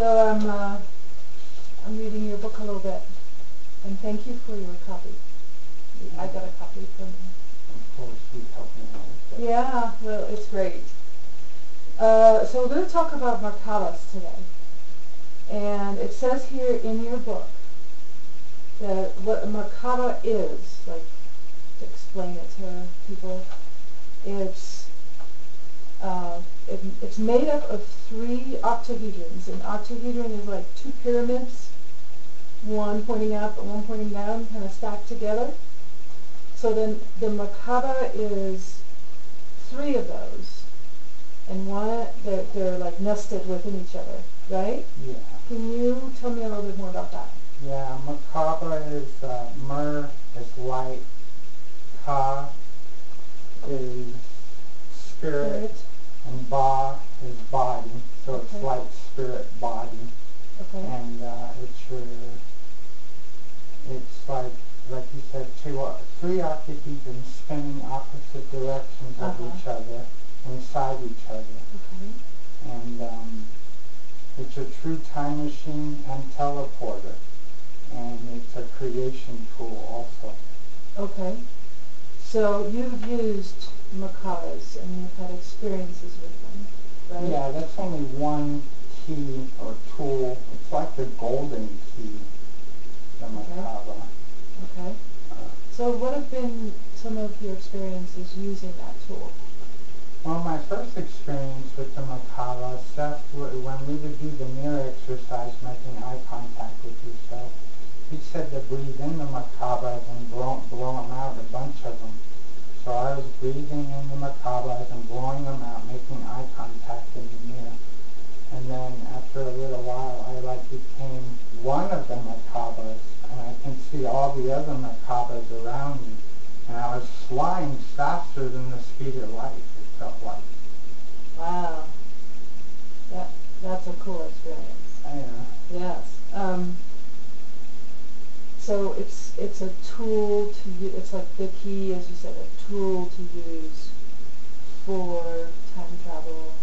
So I'm reading your book a little bit, and thank you for your copy. I got a copy from you. Of course, you helped me out with that. Yeah, well, it's great. So we're going to talk about Merkabahs today. And it says here in your book that what a Merkabah is, like to explain it to people, it's made up of 3 octahedrons. An octahedron is like 2 pyramids, one pointing up and one pointing down, kind of stacked together. So then the Merkabah is 3 of those, and they're like nested within each other, right? Yeah. Can you tell me a little bit more about that? Yeah, Merkabah is, Mer is light, Ka is spirit, and Ba is body, so it's light, spirit, body. Okay. And it's like you said, 3 octahedrons spinning opposite directions of each other, inside each other. Okay. And it's a true time machine and teleporter. And it's a creation tool also. Okay. So you've used Merkabahs and you've had experiences with them, right? Yeah, that's only one key or tool. It's like the golden key, the Merkabah. Okay. So what have been some of your experiences using that tool? Well, my first experience with the Merkabah, Seth, when we would do the mirror exercise, making eye contact with yourself, he said to breathe in the Merkabahs and blow them out, a bunch of them. So I was breathing in the Merkabahs and blowing them out, making eye contact in the mirror. And then after a little while, I became one of the Merkabahs, and I can see all the other Merkabahs around me. And I was flying faster than the speed of light, it felt like. Wow. That's a cool experience. Yeah. Yes. So it's a tool to use. It's like the key, as you said, a tool to use for time travel,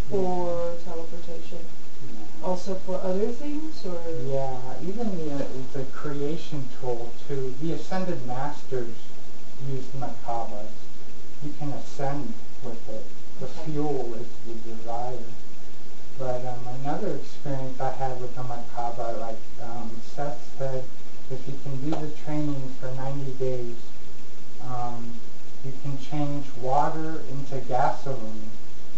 for teleportation, also for other things, or even it's a creation tool too. The Ascended Masters use Merkabahs. You can ascend with it. The fuel is the desire. But another experience I had with the Merkabah, like Seth said, if you can do the training for 90 days, you can change water into gasoline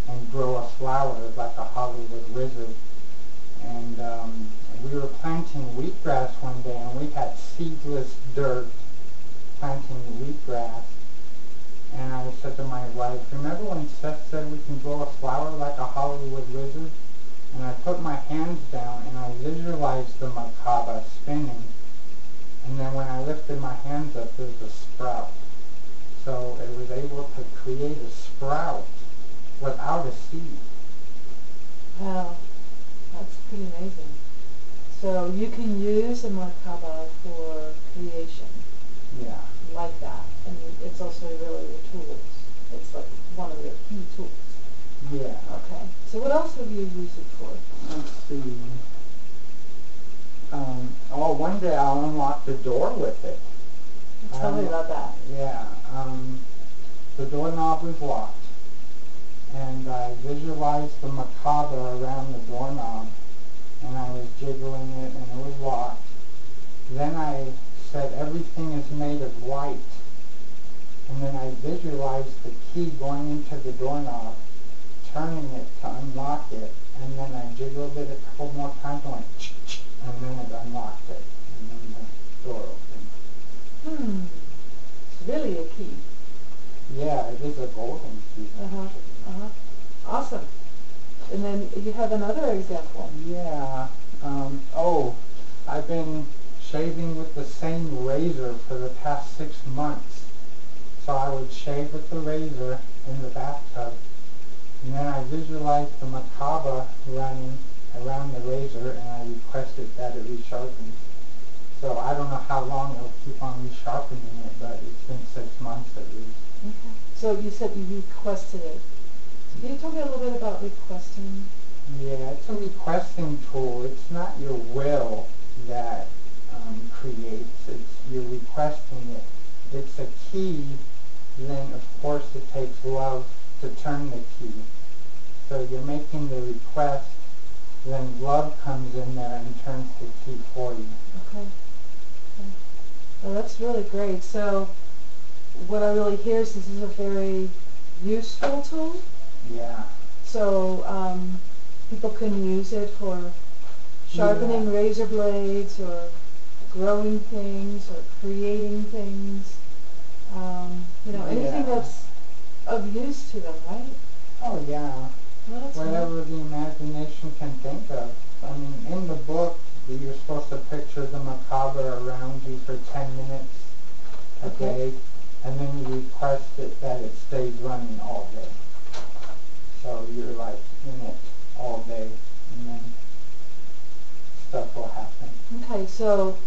and grow a flower like a Hollywood wizard. And we were planting wheatgrass one day, and we had seedless dirt planting wheatgrass. And I said to my wife, remember when Seth said we can grow a flower like a Hollywood wizard? And I put my hands down and I visualized the Merkabah spinning. And then when I lifted my hands up, there was a sprout. So it was able to create a sprout without a seed. Wow, that's pretty amazing. So you can use a Merkabah for creation. Yeah. Like that. And it's also really your tools. It's like one of your key tools. Yeah. Okay. So what else have you used it for? Let's see. One day I'll unlock the door with it. Tell me about that. Yeah. The doorknob was locked, and I visualized the Merkabah around the doorknob, and I was jiggling it, and it was locked. Then I said everything is made of light, and then I visualized the key going into the doorknob, turning it to unlock it, and then I jiggled it a couple more times and went ch-ch, and then it unlocked it, and then the door opened. It's really a key. Yeah, it is a golden key. Awesome. And then you have another example. Yeah. I've been shaving with the same razor for the past 6 months. So I would shave with the razor in the bathtub, and then I visualized the Merkabah running around the razor, and I requested that it resharpens. So I don't know how long it'll keep on resharpening it, but it's been 6 months at least. Okay. So you said you requested it. So can you tell me a little bit about requesting? Yeah, it's a requesting tool. It's not your will that creates. It's you're requesting it. It's a key. Then of course it takes love to turn the key. So you're making the request. Then love comes in there and turns the key for you. Okay. Okay. Well, that's really great. So what I really hear is this is a very useful tool. Yeah. So people can use it for sharpening razor blades or growing things or creating things. Anything that's of use to them, right? Oh yeah. Well, that's Whatever the imagination can think of. I mean, in the book, you're supposed to picture the macabre around you for 10 minutes a day, and then you request it that it stays running all day. So you're like in it all day, and then stuff will happen. Okay, so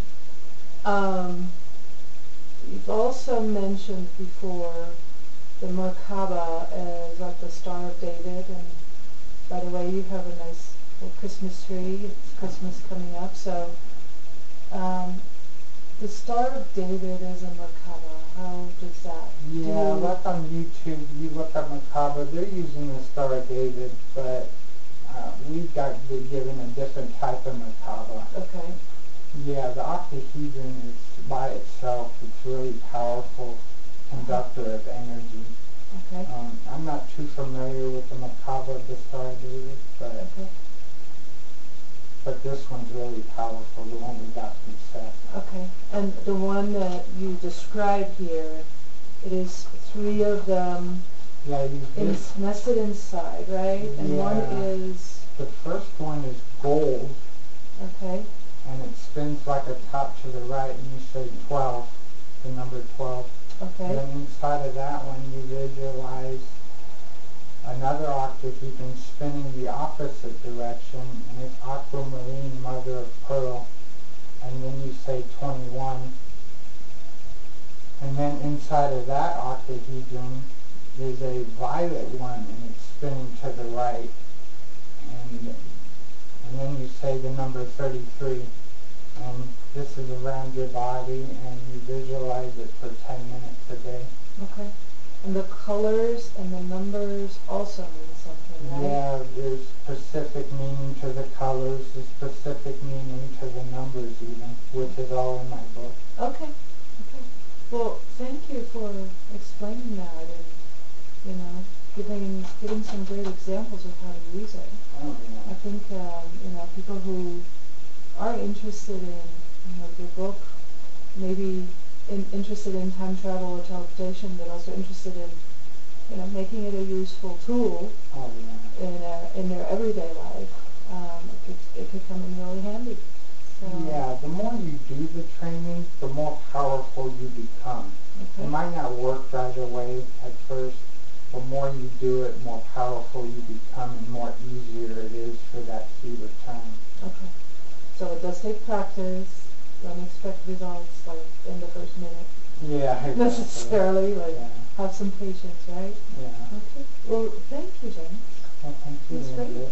you've also mentioned before the Merkabah as like the Star of David, and by the way, you have a nice little Christmas tree. It's Christmas coming up, so the Star of David as a Merkabah, how does that Yeah, like on YouTube, you look up macabre, they're using the Star of David, but we got given a different type of macabre. Okay. Yeah, the octahedron is by itself, it's really powerful conductor of energy. Okay. I'm not too familiar with the macabre of the Star of David, but this one's really powerful, the one we got from Seth. Okay. And the one that you describe here, it is 3 of them nested inside, right? And one is... The first one is gold. Okay. And it spins like a top to the right, and you say 12, the number 12. Okay. And then inside of that one, you visualize another octahedron spinning the opposite direction, and it's aquamarine, mother of pearl. And then you say 21. And then inside of that octahedron is a violet one, and it's spinning to the right. And then you say the number 33. And this is around your body, and you visualize it for 10 minutes a day. Okay. And the colors and the numbers also mean something, right? Yeah, there's specific meaning to the colors, there's specific meaning to the numbers even, which is all in my book. Okay. Okay. Well, thank you for explaining that and, giving some great examples of how to use it. Oh, yeah. I think, people who are interested in, the book, maybe interested in time travel or teleportation, but also interested in, making it a useful tool in their everyday life, it could come in really handy. So, yeah, the more you do the training, the more powerful you become. Okay. It might not work right away at first. The more you do it, more powerful you become, and more easier it is for that key return. Okay. So it does take practice. Don't expect results like in the first minute. Yeah, exactly. Necessarily, have some patience, right? Yeah. Okay. Well, thank you, James. Well, thank you. That's great.